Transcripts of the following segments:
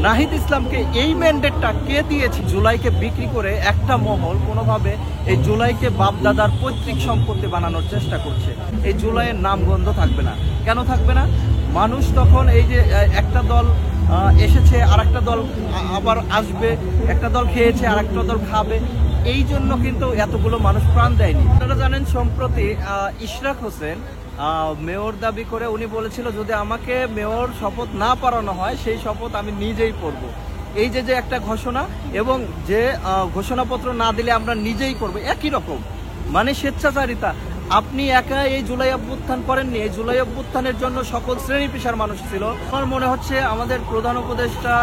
নাহিদ ইসলামকে এই ম্যান্ডেটটা কে দিয়েছে? জুলাইকে বিক্রি করে একটা মহল কোনোভাবে এই জুলাইকে বাপদাদার পৈতৃক সম্পত্তি বানানোর চেষ্টা করছে। এই জুলাইয়ের নাম গন্ধ থাকবে না। কেন থাকবে না? মানুষ তখন এই যে একটা দল এসেছে, আর একটা দল আবার আসবে, একটা দল খেয়েছে আর একটা দল খাবে, এই জন্য কিন্তু এতগুলো মানুষ প্রাণ দেয়নি। আপনারা জানেন সম্প্রতি ইশরাক হোসেন মেয়র দাবি করে উনি বলেছিল যদি আমাকে মেয়র শপথ না পড়ানো হয় সেই শপথ আমি নিজেই পড়ব। এই যে একটা ঘোষণা এবং যে ঘোষণাপত্র না দিলে আমরা নিজেই করব, একই রকম, মানে স্বেচ্ছাচারিতা। আপনি একা এই জুলাই অভ্যুত্থান করেননি, এই জুলাই অভ্যুত্থানের জন্য সকল শ্রেণী পেশার মানুষ ছিল। আমার মনে হচ্ছে আমাদের প্রধান উপদেষ্টা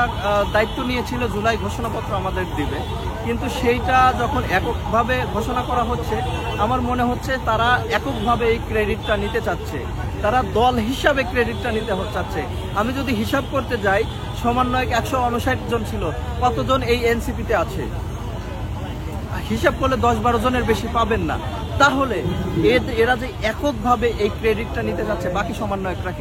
দায়িত্ব নিয়েছিল জুলাই ঘোষণাপত্র আমাদের দিবে, কিন্তু সেইটা যখন এককভাবে ঘোষণা করা হচ্ছে আমার মনে হচ্ছে তারা এককভাবে এই ক্রেডিটটা নিতে চাচ্ছে, তারা দল হিসাবে ক্রেডিটটা নিতে চাচ্ছে। আমি যদি হিসাব করতে যাই, সমন্বয়ক 159 জন ছিল, কতজন এই এনসিপিতে আছে? হিসাব করলে 10-12 জনের বেশি পাবেন না। তাহলে এরা যে এককভাবে এই ক্রেডিটটা নিতে যাচ্ছে, বাকি সমন্বয়করা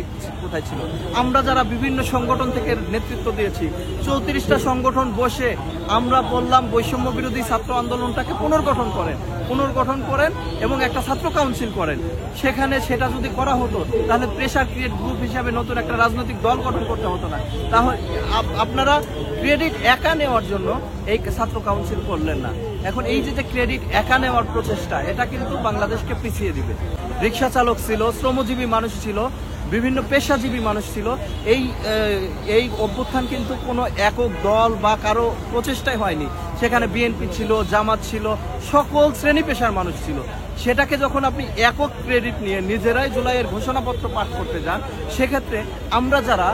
কোথায় ছিল? আমরা যারা বিভিন্ন সংগঠন থেকে নেতৃত্ব দিয়েছি, 34টা সংগঠন বসে আমরা বললাম বৈষম্য বিরোধী ছাত্র আন্দোলনটাকে পুনর্গঠন করেন এবং একটা ছাত্র কাউন্সিল করেন। সেখানে সেটা যদি করা হতো তাহলে প্রেসার ক্রিয়েট গ্রুপ হিসাবে নতুন একটা রাজনৈতিক দল গঠন করতে হতো না। তাহলে আপনারা ক্রেডিট একা নেওয়ার জন্য এই ছাত্র কাউন্সিল করলেন না। এখন এই যে ক্রেডিট একা নেওয়ার প্রচেষ্টা, এটা কিন্তু বাংলাদেশকে পিছিয়ে দিবে। রিক্সা চালক ছিল, শ্রমজীবী মানুষ ছিল, বিভিন্ন পেশাজীবী মানুষ ছিল। এই অভ্যুত্থান কিন্তু কোনো একক দল বা কারো প্রচেষ্টাই হয়নি। সেখানে বিএনপি ছিল, জামাত ছিল, সকল শ্রেণী পেশার মানুষ ছিল। সেটাকে যখন আপনি একক ক্রেডিট নিয়ে নিজেরাই জুলাইয়ের ঘোষণাপত্র পাঠ করতে যান, সেক্ষেত্রে আমরা যারা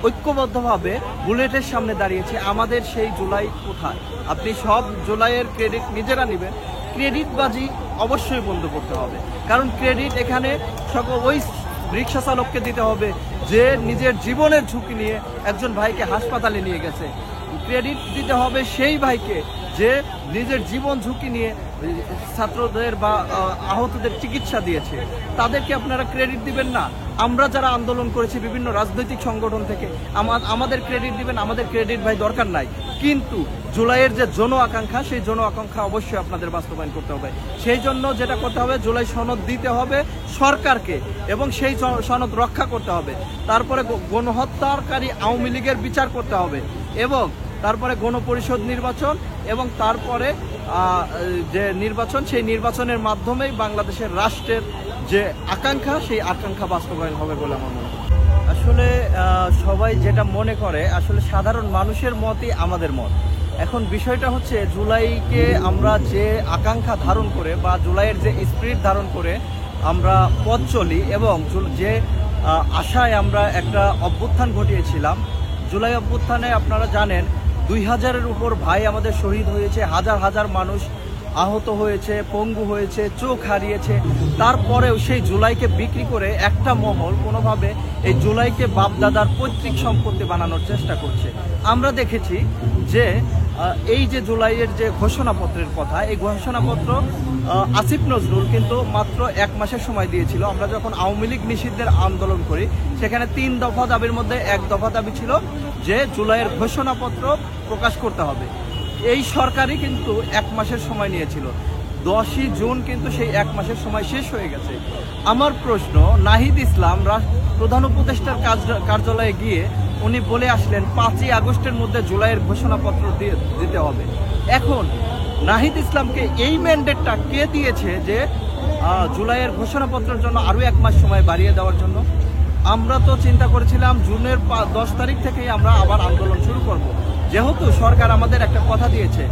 ঐক্যবদ্ধভাবে বুলেটের সামনে দাঁড়িয়েছি, আমাদের সেই জুলাই কোথায়? আপনি সব জুলাইয়ের ক্রেডিট নিজেরা নেবেন, ক্রেডিটবাজি অবশ্যই বন্ধ করতে হবে। কারণ ক্রেডিট এখানে সকল ওই রিক্সা চালককে দিতে হবে যে নিজের জীবনের ঝুঁকি নিয়ে একজন ভাইকে হাসপাতালে নিয়ে গেছে। ক্রেডিট দিতে হবে সেই ভাইকে যে নিজের জীবন ঝুঁকি নিয়ে ছাত্রদের বা আহতদের চিকিৎসা দিয়েছে। তাদেরকে আপনারা ক্রেডিট দিবেন না? আমরা যারা আন্দোলন করেছি বিভিন্ন রাজনৈতিক সংগঠন থেকে, আমাদের ক্রেডিট দিবেন? আমাদের ক্রেডিট ভাই দরকার নাই। কিন্তু জুলাইয়ের যে জন আকাঙ্ক্ষা, সেই জন আকাঙ্ক্ষা অবশ্যই আপনাদের বাস্তবায়ন করতে হবে। সেই জন্য যেটা করতে হবে, জুলাই সনদ দিতে হবে সরকারকে এবং সেই সনদ রক্ষা করতে হবে। তারপরে গণহত্যাকারী আওয়ামী লীগের বিচার করতে হবে এবং তারপরে গণপরিষদ নির্বাচন এবং তারপরে যে নির্বাচন, সেই নির্বাচনের মাধ্যমেই বাংলাদেশের রাষ্ট্রের যে আকাঙ্ক্ষা, সেই আকাঙ্ক্ষা বাস্তবায়ন হবে বলে আমার মনে হয়। আসলে সবাই যেটা মনে করে, আসলে সাধারণ মানুষের মতই আমাদের মত। এখন বিষয়টা হচ্ছে জুলাইকে আমরা যে আকাঙ্ক্ষা ধারণ করে বা জুলাইয়ের যে স্পিরিট ধারণ করে আমরা পথ চলি এবং যে আশায় আমরা একটা অভ্যুত্থান ঘটিয়েছিলাম, জুলাই অভ্যুত্থানে আপনারা জানেন 2000-এর উপর ভাই আমাদের শহীদ হয়েছে, হাজার হাজার মানুষ আহত হয়েছে, পঙ্গু হয়েছে, চোখ হারিয়েছে। তারপরেও সেই জুলাইকে বিক্রি করে একটা মহল কোনোভাবে এই জুলাইকে বাপদাদার পৈতৃক সম্পত্তি বানানোর চেষ্টা করছে। আমরা দেখেছি যে এই যে জুলাইয়ের যে ঘোষণাপত্রের কথা, এই ঘোষণাপত্র আসিফ নজরুল কিন্তু মাত্র 1 মাসের সময় দিয়েছিল। আমরা যখন আওয়ামী লীগ নিষিদ্ধের আন্দোলন করি, সেখানে 3 দফা দাবির মধ্যে 1 দফা দাবি ছিল যে জুলাইয়ের ঘোষণাপত্র প্রকাশ করতে হবে। এই সরকারই কিন্তু 1 মাসের সময় নিয়েছিল। 10ই জুন কিন্তু সেই 1 মাসের সময় শেষ হয়ে গেছে। আমার প্রশ্ন, নাহিদ ইসলাম প্রধান উপদেষ্টার কার্যালয়ে গিয়ে উনি বলে আসলেন 5ই আগস্টের মধ্যে জুলাইয়ের ঘোষণাপত্র দিতে হবে। এখন নাহিদ ইসলামকে এই ম্যান্ডেটটা কে দিয়েছে যে জুলাইয়ের ঘোষণাপত্রের জন্য আরও 1 মাস সময় বাড়িয়ে দেওয়ার জন্য? আমরা তো চিন্তা করেছিলাম জুনের 10 তারিখ থেকেই আমরা আবার আন্দোলন শুরু করব, যেহেতু সরকার আমাদের একটা কথা দিয়েছে।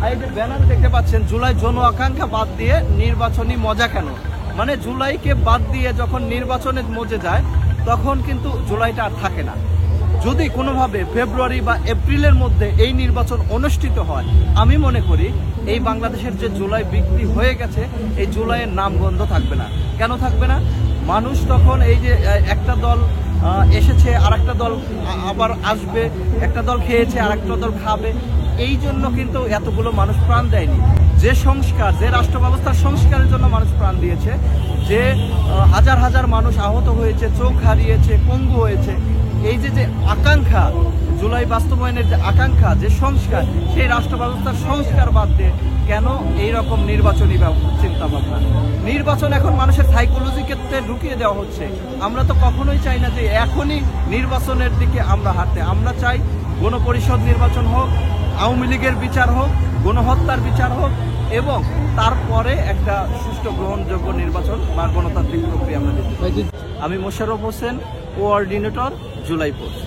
এই যে ব্যানার দেখতে পাচ্ছেন, জুলাই জন আকাঙ্ক্ষা বাদ দিয়ে নির্বাচনী মজা কেন? মানে জুলাইকে বাদ দিয়ে যখন নির্বাচনের মজে যায় তখন কিন্তু জুলাইটা আর থাকে না। যদি কোনোভাবে ফেব্রুয়ারি বা এপ্রিলের মধ্যে এই নির্বাচন অনুষ্ঠিত হয়, আমি মনে করি এই বাংলাদেশের যে জুলাই বিক্রি হয়ে গেছে, এই জুলাইয়ের নাম গন্ধ থাকবে না। কেন থাকবে না? মানুষ তখন এই যে একটা দল এসেছে আর একটা দল আবার আসবে, একটা দল খেয়েছে আর একটা দল খাবে, এই জন্য কিন্তু এতগুলো মানুষ প্রাণ দেয়নি। যে সংস্কার, যে রাষ্ট্র ব্যবস্থার সংস্কারের জন্য মানুষ প্রাণ দিয়েছে, যে হাজার হাজার মানুষ আহত হয়েছে, চোখ হারিয়েছে, পঙ্গু হয়েছে, এই যে আকাঙ্ক্ষা জুলাই বাস্তবায়নের যে আকাঙ্ক্ষা, যে সংস্কার, সেই রাষ্ট্র ব্যবস্থার সংস্কার বাদ দিয়ে কেন এইরকম নির্বাচনী চিন্তা ভাবনা? নির্বাচন এখন মানুষের সাইকোলজিকে ঢুকিয়ে দেওয়া হচ্ছে। আমরা তো কখনোই চাই না যে এখনই নির্বাচনের দিকে আমরা হাঁটতে। আমরা চাই গণপরিষদ নির্বাচন হোক, আওয়ামী লীগের বিচার হোক, গণহত্যার বিচার হোক, এবং তারপরে একটা সুষ্ঠু গ্রহণযোগ্য নির্বাচন বা গণতান্ত্রিক প্রক্রিয়া আমরা দেখতে। আমি মোশাররফ হোসেন, কোঅর্ডিনেটর, জুলাই পোস্ট।